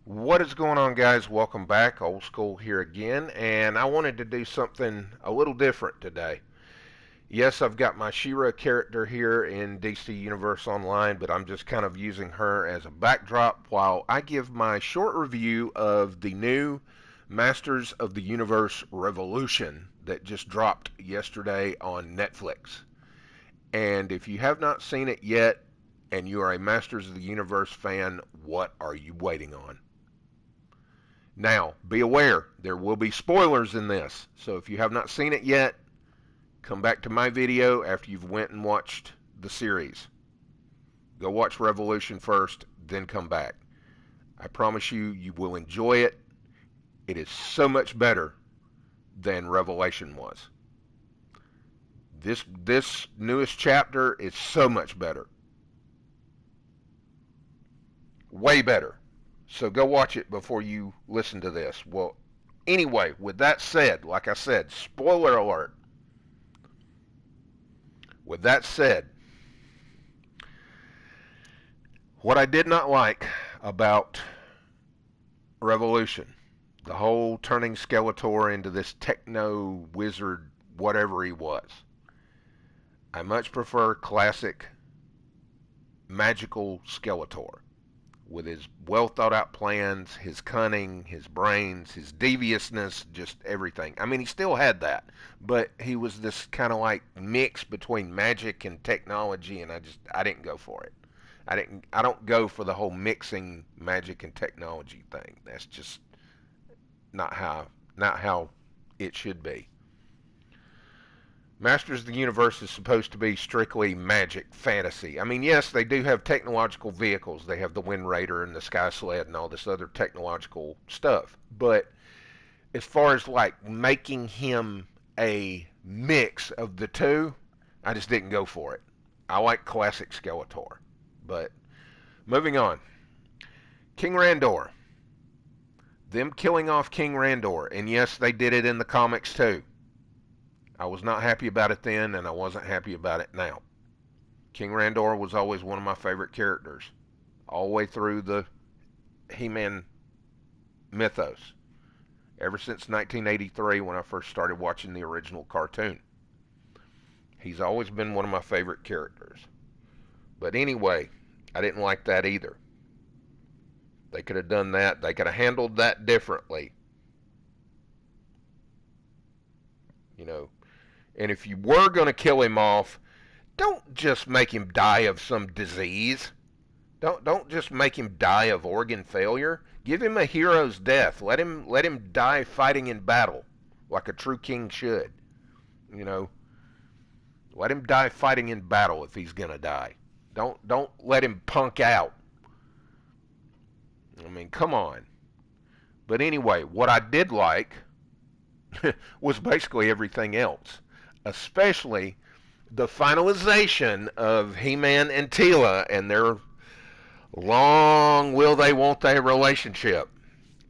What is going on, guys? Welcome back. Old School here again, and I wanted to do something a little different today. Yes, I've got my She-Ra character here in DC Universe Online, but I'm just kind of using her as a backdrop while I give my short review of the new Masters of the Universe Revolution that just dropped yesterday on Netflix. And if you have not seen it yet, and you are a Masters of the Universe fan, what are you waiting on? Now, be aware, there will be spoilers in this. So if you have not seen it yet, come back to my video after you've went and watched the series. Go watch Revolution first, then come back. I promise you, you will enjoy it. It is so much better than Revelation was. This newest chapter is so much better. Way better. So go watch it before you listen to this. Well, anyway, with that said, like I said, spoiler alert. With that said, what I did not like about Revolution, the whole turning Skeletor into this techno wizard, whatever he was, I much prefer classic magical Skeletor with his well thought out plans, his cunning, his brains, his deviousness, just everything. I mean, he still had that, but he was this kind of like mix between magic and technology, and I didn't go for it. I don't go for the whole mixing magic and technology thing. That's just not how it should be. Masters of the Universe is supposed to be strictly magic fantasy. I mean, yes, they do have technological vehicles. They have the Wind Raider and the Sky Sled and all this other technological stuff. But as far as like making him a mix of the two, I just didn't go for it. I like classic Skeletor. But moving on. King Randor. Them killing off King Randor. And yes, they did it in the comics too. I was not happy about it then, and I wasn't happy about it now. King Randor was always one of my favorite characters, all the way through the He-Man mythos, ever since 1983 when I first started watching the original cartoon. He's always been one of my favorite characters. But anyway, I didn't like that either. They could have done that. They could have handled that differently. You know, and if you were going to kill him off, don't just make him die of some disease. Don't just make him die of organ failure. Give him a hero's death. Let him die fighting in battle, like a true king should. You know, let him die fighting in battle if he's gonna die. Don't let him punk out. I mean, come on. But anyway, what I did like was basically everything else, especially the finalization of He-Man and Teela and their long will they won't they relationship.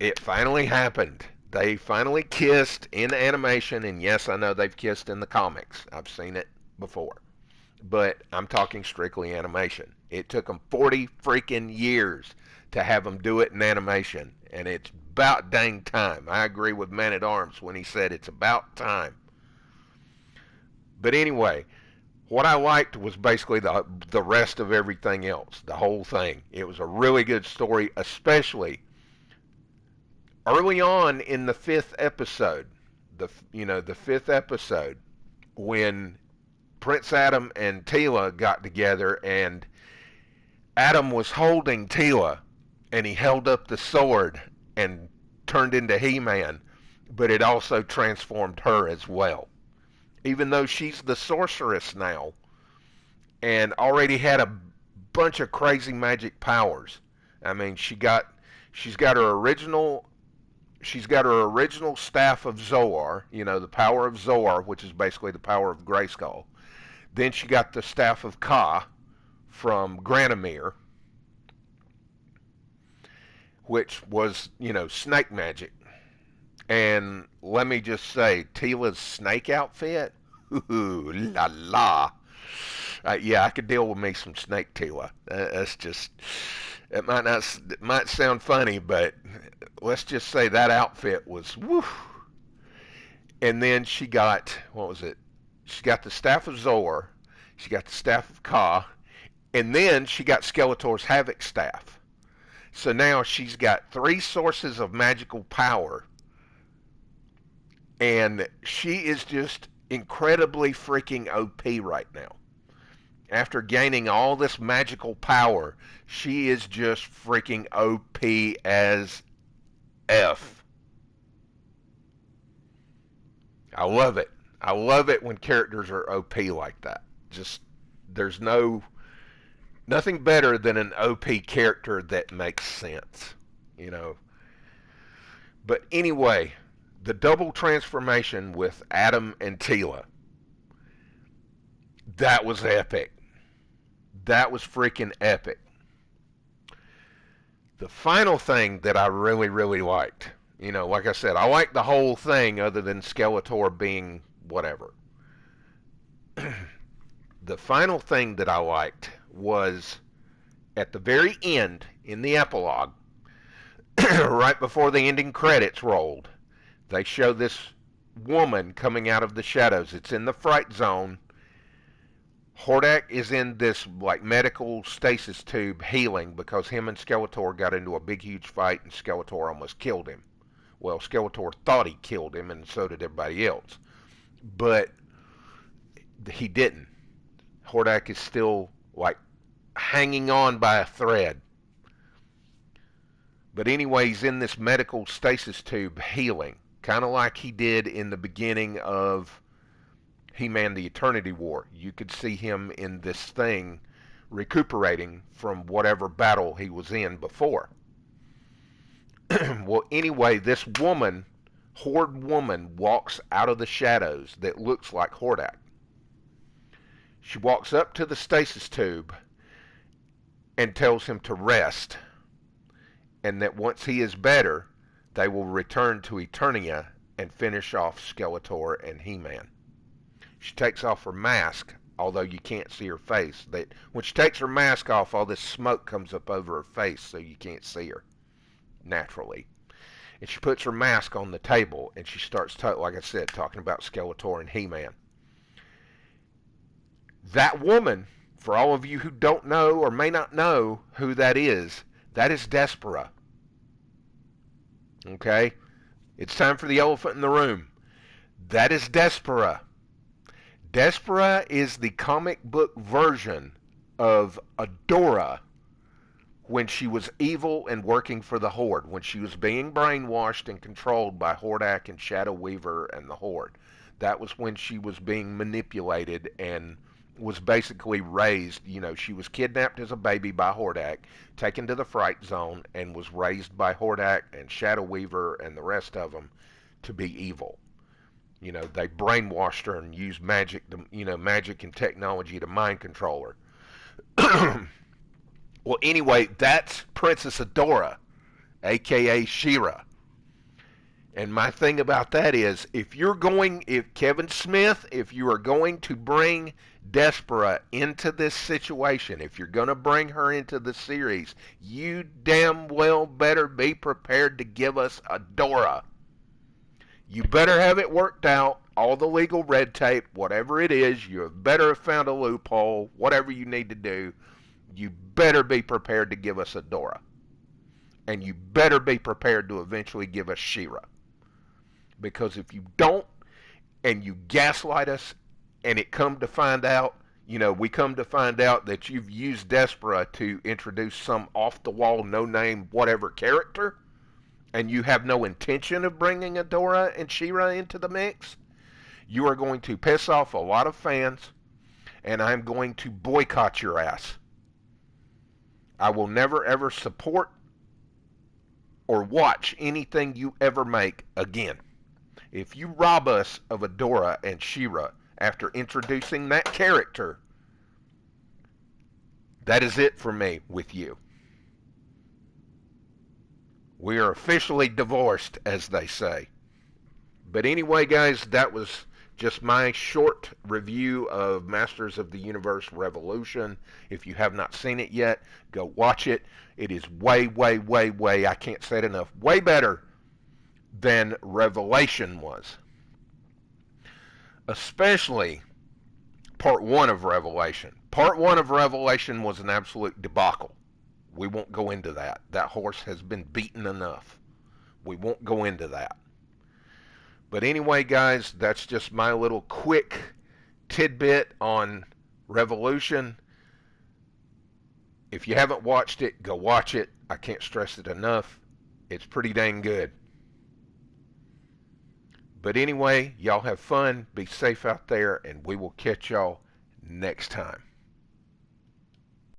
It finally happened. They finally kissed in animation, and yes, I know they've kissed in the comics. I've seen it before. But I'm talking strictly animation. It took them 40 freaking years to have them do it in animation, and it's about dang time. I agree with Man at Arms when he said it's about time. But anyway, what I liked was basically the rest of everything else, the whole thing. It was a really good story, especially early on in the fifth episode. The fifth episode when Prince Adam and Teela got together, and Adam was holding Teela, and he held up the sword and turned into He-Man, but it also transformed her as well. Even though she's the sorceress now and already had a bunch of crazy magic powers. I mean, she's got her original staff of Zoar, the power of Zoar, which is basically the power of Grayskull. Then she got the staff of Ka from Granomir, which was, snake magic. And let me just say, Teela's snake outfit, ooh la la. Yeah, I could deal with me some snake Teela. It might sound funny, but let's just say that outfit was woo. And then she got, what was it? She got the staff of Zor, she got the staff of Ka, and then she got Skeletor's Havoc staff. So now she's got 3 sources of magical power, and she is just incredibly freaking OP right now. After gaining all this magical power, she is just freaking OP as F. I love it. I love it when characters are OP like that. Just there's nothing better than an OP character that makes sense, you know. But anyway, the double transformation with Adam and Teela, that was epic. That was freaking epic. The final thing that I really, really liked, you know, like I said, I liked the whole thing other than Skeletor being whatever. The final thing that I liked was at the very end, in the epilogue, right before the ending credits rolled, they show this woman coming out of the shadows. It's in the Fright Zone. Hordak is in this like medical stasis tube healing because him and Skeletor got into a big huge fight and Skeletor almost killed him. Well, Skeletor thought he killed him and so did everybody else. But he didn't. Hordak is still like hanging on by a thread. But anyway, he's in this medical stasis tube healing, kind of like he did in the beginning of He-Man the Eternity War. You could see him in this thing recuperating from whatever battle he was in before. Well, anyway, this woman, Horde woman, walks out of the shadows that looks like Hordak. She walks up to the stasis tube and tells him to rest, and that once he is better, they will return to Eternia and finish off Skeletor and He-Man. She takes off her mask, although you can't see her face. When she takes her mask off, all this smoke comes up over her face, so you can't see her naturally. And she puts her mask on the table, and she starts, like I said, talking about Skeletor and He-Man. That woman, for all of you who don't know or may not know who that is Despera. Okay? It's time for the elephant in the room. That is Despera. Despera is the comic book version of Adora when she was evil and working for the Horde, when she was being brainwashed and controlled by Hordak and Shadow Weaver and the Horde. That was when she was being manipulated and was basically raised. You know, she was kidnapped as a baby by Hordak, taken to the Fright Zone, and was raised by Hordak and Shadow Weaver and the rest of them to be evil. You know, they brainwashed her and used magic, magic and technology to mind control her. Well, anyway, that's Princess Adora, a.k.a. She-Ra. And my thing about that is, if Kevin Smith, if you are going to bring Despera into this situation, if you're going to bring her into the series, you damn well better be prepared to give us Adora. You better have it worked out, all the legal red tape, whatever it is, you better have found a loophole, whatever you need to do, you better be prepared to give us Adora. And you better be prepared to eventually give us She-Ra. Because if you don't, and you gaslight us, and we come to find out that you've used Despera to introduce some off-the-wall, no-name, whatever character, and you have no intention of bringing Adora and She-Ra into the mix, you are going to piss off a lot of fans, and I'm going to boycott your ass. I will never ever support or watch anything you ever make again. If you rob us of Adora and She-Ra after introducing that character, that is it for me with you. We are officially divorced, as they say. But anyway, guys, that was just my short review of Masters of the Universe Revolution. If you have not seen it yet, go watch it. It is way, way, way, way, I can't say it enough, way better than Revelation was. Especially part one of Revelation. Part one of Revelation was an absolute debacle. We won't go into that. That horse has been beaten enough. We won't go into that. But anyway, guys, that's just my little quick tidbit on Revolution. If you haven't watched it, go watch it. I can't stress it enough. It's pretty dang good. But anyway, y'all have fun. Be safe out there, and we will catch y'all next time.